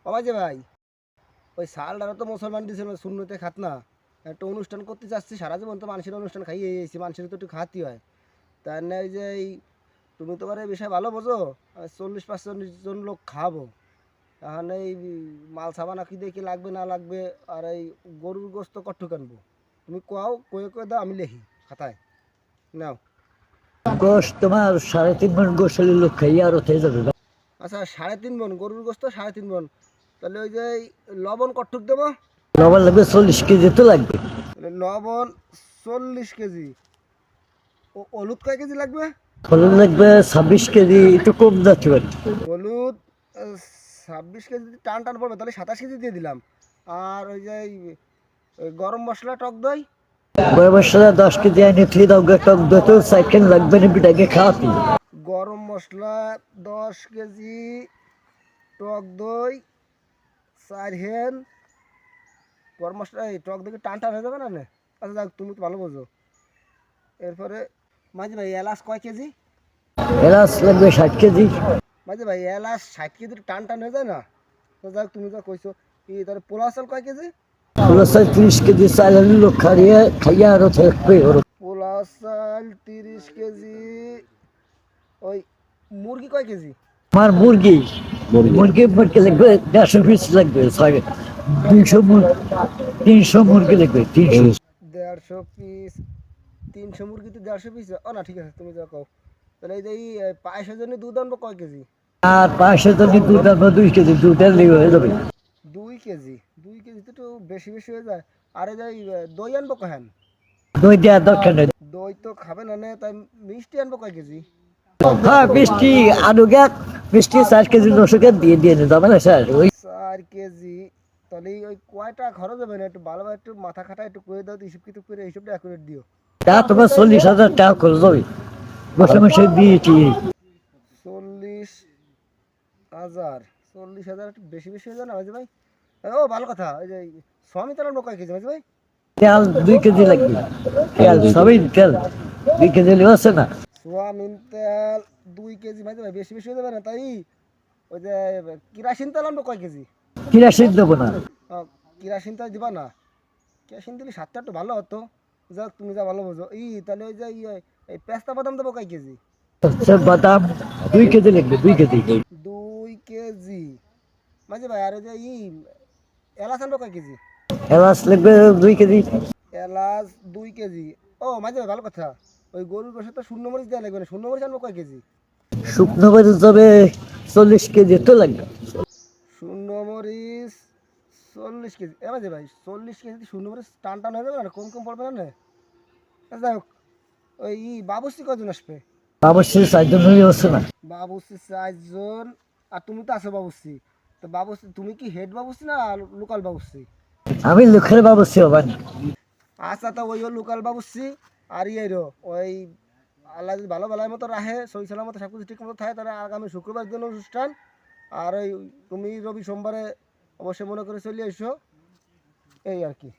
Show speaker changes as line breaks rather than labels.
বাবা যে ভাই, ওই সালটারও তো মুসলমান দিয়েছিল শূন্যতে খাত না। একটা অনুষ্ঠান করতে চাচ্ছি, সারা জীবন তো মানুষের অনুষ্ঠান খাইয়ে এসেছি, মানুষের তো একটু খাতি হয়। তার না ওই যে এই, তুমি তো এই বিষয় ভালো বোঝো। 40-45 জন লোক খাবো। তাহলে এই মাল সাবানা কি দেখি লাগবে না লাগবে। আর এই গরুর গোস্ত কট্টু আনবো, তুমি কোয়াও কয়ে কয়ে দাও, আমি লিখি খাতায়। নাও।
গোশ তোমার 3.5 মণ গোশ হলে লোক খাইয়ে আরো খেয়ে যাবে।
আচ্ছা, 3.5 মণ গরুর গোস্ত, 3.5 মণ। তাহলে ওই যে এই লবণ কট্টুক দেবো।
লবণ লাগবে 40 কেজি তো লাগবে।
তাহলে লবণ 40 কেজি। ও হলুদ কয় কেজি লাগবে?
হলুদ লাগবে 26 কেজি, একটু কম যাচ্ছে পারে।
হলুদ 26 কেজি টান টান পড়বে, তাহলে 27 কেজি দিয়ে দিলাম। আর ওই যে ওই গরম মশলা, টক দই।
গরম মশলা 10 কেজি আনি থুই দাও গে, টক দই তো 2 কেজি লাগবে না, বিটাকে খাওয়াতি।
গরম মশলা 10 কেজি, টক দই 4 হেন। গরম মশলা এই টক দই টান টান হয়ে যাবে না নে? আচ্ছা যাক, তুমি তো ভালো বোঝো। এরপরে মাঝে ভাই এলাচ কয় কেজি?
এলাচ লাগবে 60 কেজি।
মাঝে ভাই এলাচ 60 কেজি টান টান হয়ে যায় না? তো যাক, তুমি যা কইছো। তাহলে পোলা চাল কয় কেজি?
হলো 30 কেজি চাল হলে লোক খাইয়ে খাইয়ে আরো থাকবে।
পোলা চাল 30 কেজি। ওই মুরগি কয় কেজি?
আমার মুরগি মুরগি মুরগি লাগবে 150 পিস লাগবে। 300 মুরগি লাগবে, 300।
150 পিস। 300 মুরগি তো 150 পিস। ও না, ঠিক আছে, তুমি যা কও। তাহলে এই যে পায়েসের জন্য দুধ আনবো কয় কেজি?
আর 500 জন দুধ আনবো 2 কেজি, দুধ আনলেই হয়ে যাবে।
2 কেজি। 2 কেজি তো একটু বেশি বেশি হয়ে যায়। আর এই যে দই আনবো কহেন?
দই দেওয়ার দরকার নেই।
দই তো খাবে না নে, তাই মিষ্টি আনবো কয় কেজি?
হ্যাঁ মিষ্টি আনুকে, মিষ্টি 4 কেজি 900 দিয়ে দিয়ে যাবে না স্যার ওই।
4 কেজি। তাহলে ওই কয়টা খরচ হবে না, একটু ভালোভাবে একটু মাথা খাটা একটু করে দাও তো, হিসেব কিতাব করে হিসেবটা অ্যাকুরেট দিও।
তা তোমার 40,000 টাকা খরচ হবে বসে বসে দিয়েছি।
40,000। 40,000 একটু বেশি বেশি হয়ে যায় না মাঝে ভাই? ও ভালো কথা, ওই যে সমিত আনবো কয় কেজি মাঝে ভাই?
তেল 2 কেজি লাগবে। তেল সবই তেল 2 কেজি হলে আছে না।
সোয়াবিন তেল 2 কেজি মাঝে ভাই, বেশি বেশি হয়ে যাবে না? তাই ওই যে কিরাসিন তেল আনবো কয় কেজি?
কিরাসিন দেবো না।
কিরাসিন তেল দিবা না? কেরোসিন দিলে স্বাদটা একটু ভালো হতো। যাক, তুমি যা ভালো বোঝো। তাহলে ওই যে এই পেস্তা বাদাম দেবো কয় কেজি?
বাদাম 2 কেজি লাগবে, 2 কেজি।
2 কেজি মাঝে ভাই। আর ওই যে এলাচ আনবো কয় কেজি?
এলাচ লাগবে 2 কেজি।
এলাচ 2 কেজি। ও মাঝে ভাই, ভালো কথা। ওই গরুর গোশে তো শূন্য মরিচ দেওয়া লাগবে না, শূন্য মরিচ আনবো কয় কেজি?
শুকনো মরিচ যাবে 40 কেজি তো লাগবে।
শূন্য মরিচ 40 কেজি। মাঝে ভাই, 40 কেজি শূন্য মরিচ টান টান হয়ে যাবে না? কম কম পড়বে না? যাই হোক, ওই বাবুর্চি কজন আসবে?
অবশ্যই 4 জন হয়ে আছে না।
বাবুর্চি 4 জন। আর তুমি তো আছো বাবুর্চি। তো বাবুর্চি তুমি কি হেড বাবুর্চি না লোকাল বাবুর্চি?
আমি লোকের বাবুর্চি হবানি।
আচ্ছা, তো ওই লোকাল বাবুর্চি। আর ওই আল্লাহ যদি ভালো ভালো মতো রাখে, সই মতো সব কিছু ঠিক মতো থাকে, তাহলে আগামী শুক্রবার দিন অনুষ্ঠান। আর ওই তুমি রবি সোমবারে অবশ্যই মনে করে চলে এসো, এই আর কি।